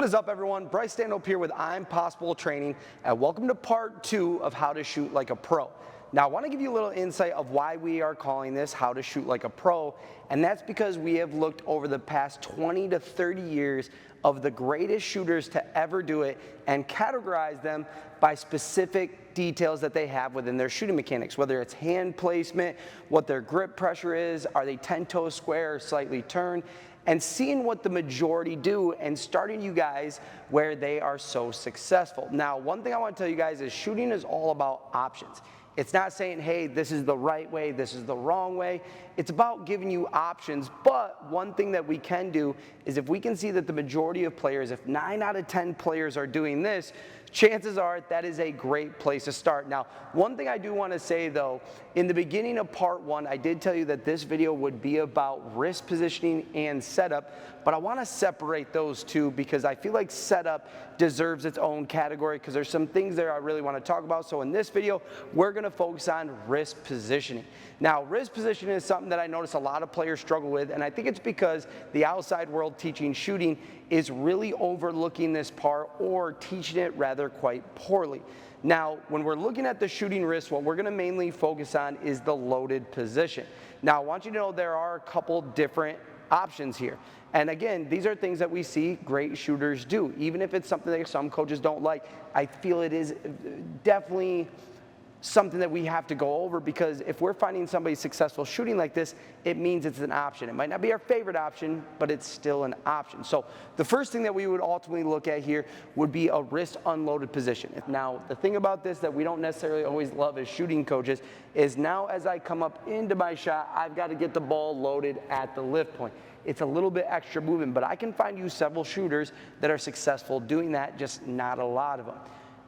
What is up, everyone? Bryce Stanhope here with I'm Possible Training, and welcome to part 2 of How to Shoot Like a Pro. Now, I want to give you a little insight of why we are calling this How to Shoot Like a Pro, and that's because we have looked over the past 20 to 30 years of the greatest shooters to ever do it and categorized them by specific details that they have within their shooting mechanics, whether it's hand placement, what their grip pressure is, are they 10-toe square or slightly turned, and seeing what the majority do and starting you guys where they are so successful. Now, one thing I want to tell you guys is shooting is all about options. It's not saying, hey, this is the right way, this is the wrong way. It's about giving you options, but one thing that we can do is if we can see that the majority of players, if 9 out of 10 players are doing this, chances are that is a great place to start. Now, one thing I do want to say though, in the beginning of part 1, I did tell you that this video would be about wrist positioning and setup, but I want to separate those two because I feel like setup deserves its own category because there's some things there I really want to talk about. So in this video, we're going to focus on wrist positioning. Now, wrist positioning is something that I notice a lot of players struggle with, and I think it's because the outside world teaching shooting is really overlooking this part or teaching it rather quite poorly. Now, when we're looking at the shooting wrist, what we're going to mainly focus on is the loaded position. Now, I want you to know there are a couple different options here. And again, these are things that we see great shooters do. Even if it's something that some coaches don't like, I feel it is definitely something that we have to go over because if we're finding somebody successful shooting like this, it means it's an option. It might not be our favorite option, but it's still an option. So the first thing that we would ultimately look at here would be a wrist unloaded position. Now, the thing about this that we don't necessarily always love as shooting coaches is now as I come up into my shot, I've got to get the ball loaded at the lift point. It's a little bit extra movement, but I can find you several shooters that are successful doing that, just not a lot of them.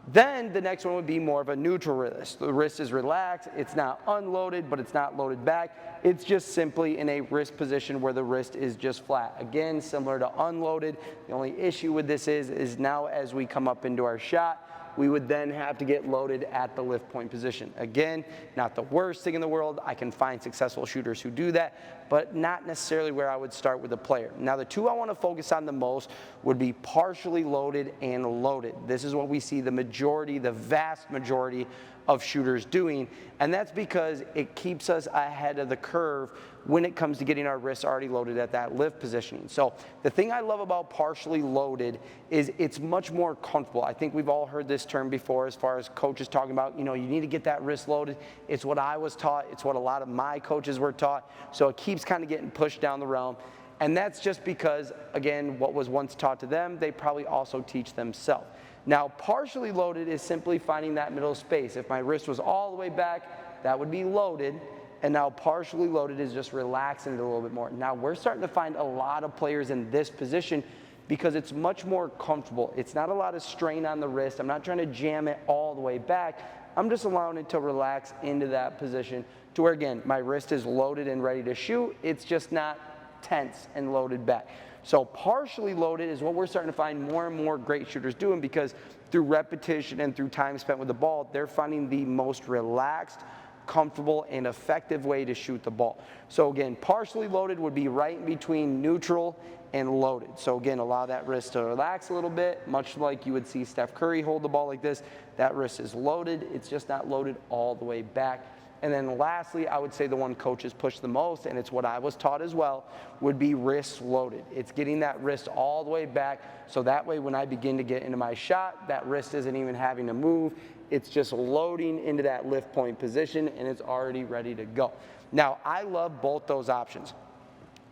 Then the next one would be more of a neutral wrist. The wrist is relaxed, it's not unloaded, but it's not loaded back. It's just simply in a wrist position where the wrist is just flat. Again, similar to unloaded. The only issue with this is now as we come up into our shot, we would then have to get loaded at the lift point position. Again, not the worst thing in the world. I can find successful shooters who do that, but not necessarily where I would start with a player. Now, the two I want to focus on the most would be partially loaded and loaded. This is what we see the majority, the vast majority of shooters doing, and that's because it keeps us ahead of the curve when it comes to getting our wrists already loaded at that lift positioning. So the thing I love about partially loaded is it's much more comfortable. I think we've all heard this term before as far as coaches talking about, you know, you need to get that wrist loaded. It's what I was taught. It's what a lot of my coaches were taught. So it keeps kind of getting pushed down the realm. And that's just because, again, what was once taught to them, they probably also teach themselves. Now, partially loaded is simply finding that middle space. If my wrist was all the way back, that would be loaded. And now partially loaded is just relaxing it a little bit more. Now, we're starting to find a lot of players in this position because it's much more comfortable. It's not a lot of strain on the wrist. I'm not trying to jam it all the way back. I'm just allowing it to relax into that position to where, again, my wrist is loaded and ready to shoot. It's just not tense and loaded back. So partially loaded is what we're starting to find more and more great shooters doing because through repetition and through time spent with the ball, they're finding the most relaxed, comfortable, and effective way to shoot the ball. So again, partially loaded would be right in between neutral and loaded. So again, allow that wrist to relax a little bit, much like you would see Steph Curry hold the ball like this. That wrist is loaded. It's just not loaded all the way back. And then lastly, I would say the one coaches push the most, and it's what I was taught as well, would be wrist loaded. It's getting that wrist all the way back, so that way when I begin to get into my shot, that wrist isn't even having to move. It's just loading into that lift point position, and it's already ready to go. Now, I love both those options.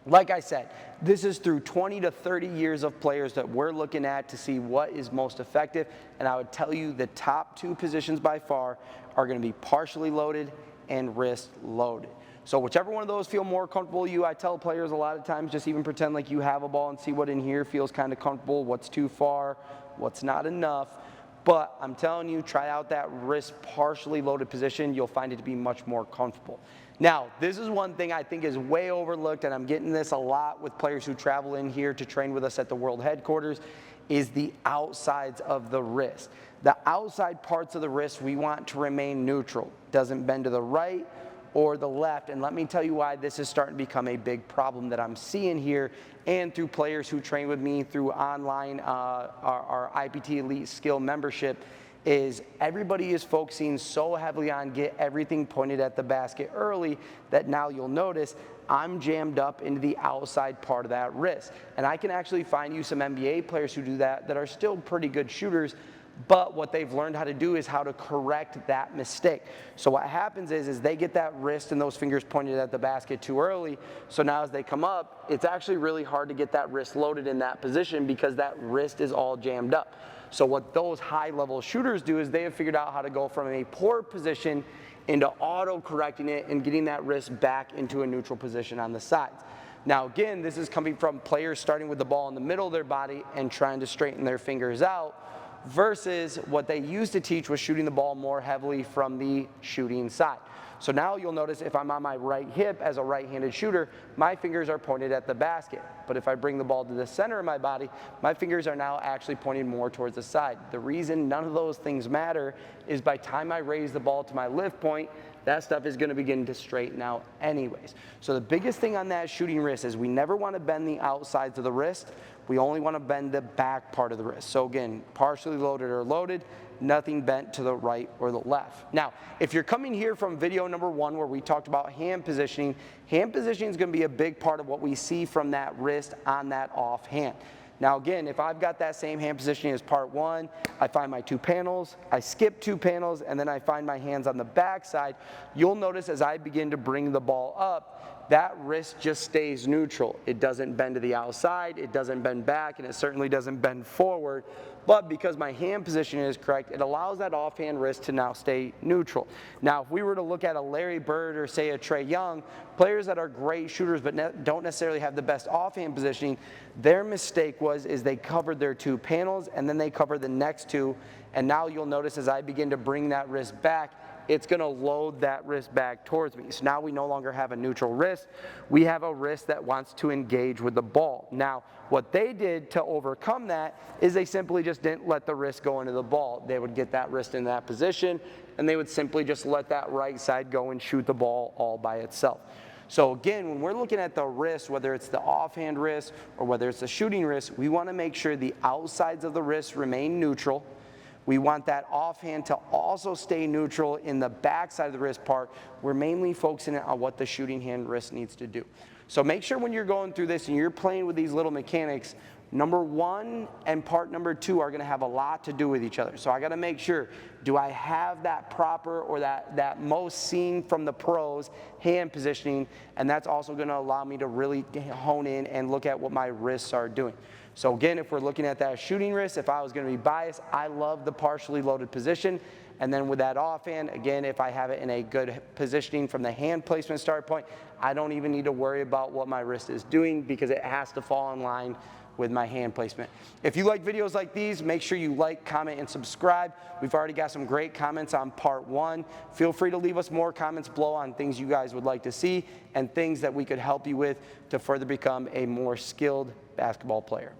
Like I said, this is through 20 to 30 years of players that we're looking at to see what is most effective, and I would tell you the top 2 positions by far are going to be partially loaded and wrist loaded. So whichever one of those feel more comfortable to you, I tell players a lot of times just even pretend like you have a ball and see what in here feels kind of comfortable, what's too far, what's not enough. But I'm telling you, try out that wrist partially loaded position. You'll find it to be much more comfortable. Now, this is one thing I think is way overlooked, and I'm getting this a lot with players who travel in here to train with us at the world headquarters, is the outsides of the wrist. The outside parts of the wrist we want to remain neutral. Doesn't bend to the right or the left. And let me tell you why this is starting to become a big problem that I'm seeing here and through players who train with me through online, our IPT Elite Skill membership, is everybody is focusing so heavily on get everything pointed at the basket early that now you'll notice I'm jammed up into the outside part of that wrist. And I can actually find you some NBA players who do that are still pretty good shooters, but what they've learned how to do is how to correct that mistake. So what happens is they get that wrist and those fingers pointed at the basket too early, so now as they come up, it's actually really hard to get that wrist loaded in that position because that wrist is all jammed up. So what those high-level shooters do is they have figured out how to go from a poor position into auto-correcting it and getting that wrist back into a neutral position on the sides. Now again, this is coming from players starting with the ball in the middle of their body and trying to straighten their fingers out, versus what they used to teach was shooting the ball more heavily from the shooting side. So now you'll notice if I'm on my right hip as a right-handed shooter, my fingers are pointed at the basket. But if I bring the ball to the center of my body, my fingers are now actually pointing more towards the side. The reason none of those things matter is by the time I raise the ball to my lift point, that stuff is going to begin to straighten out anyways. So the biggest thing on that shooting wrist is we never want to bend the outsides of the wrist. We only want to bend the back part of the wrist. So again, partially loaded or loaded, nothing bent to the right or the left. Now, if you're coming here from video number 1 where we talked about hand positioning is going to be a big part of what we see from that wrist on that off hand. Now again, if I've got that same hand positioning as part 1, I find my 2 panels, I skip 2 panels, and then I find my hands on the back side, you'll notice as I begin to bring the ball up, that wrist just stays neutral. It doesn't bend to the outside, it doesn't bend back, and it certainly doesn't bend forward. But because my hand position is correct, it allows that offhand wrist to now stay neutral. Now, if we were to look at a Larry Bird or say a Trae Young, players that are great shooters but don't necessarily have the best offhand positioning, their mistake is they covered their 2 panels and then they covered the next 2. And now you'll notice as I begin to bring that wrist back, it's going to load that wrist back towards me. So now we no longer have a neutral wrist. We have a wrist that wants to engage with the ball. Now, what they did to overcome that is they simply just didn't let the wrist go into the ball. They would get that wrist in that position, and they would simply just let that right side go and shoot the ball all by itself. So again, when we're looking at the wrist, whether it's the offhand wrist or whether it's the shooting wrist, we want to make sure the outsides of the wrist remain neutral. We want that offhand to also stay neutral in the backside of the wrist part. We're mainly focusing on what the shooting hand wrist needs to do. So make sure when you're going through this and you're playing with these little mechanics, number 1 and part number 2 are going to have a lot to do with each other. So I got to make sure, do I have that proper or that most seen from the pros hand positioning? And that's also going to allow me to really hone in and look at what my wrists are doing. So again, if we're looking at that shooting wrist, if I was going to be biased, I love the partially loaded position. And then with that offhand, again, if I have it in a good positioning from the hand placement start point, I don't even need to worry about what my wrist is doing because it has to fall in line with my hand placement. If you like videos like these, make sure you like, comment, and subscribe. We've already got some great comments on part 1. Feel free to leave us more comments below on things you guys would like to see and things that we could help you with to further become a more skilled basketball player.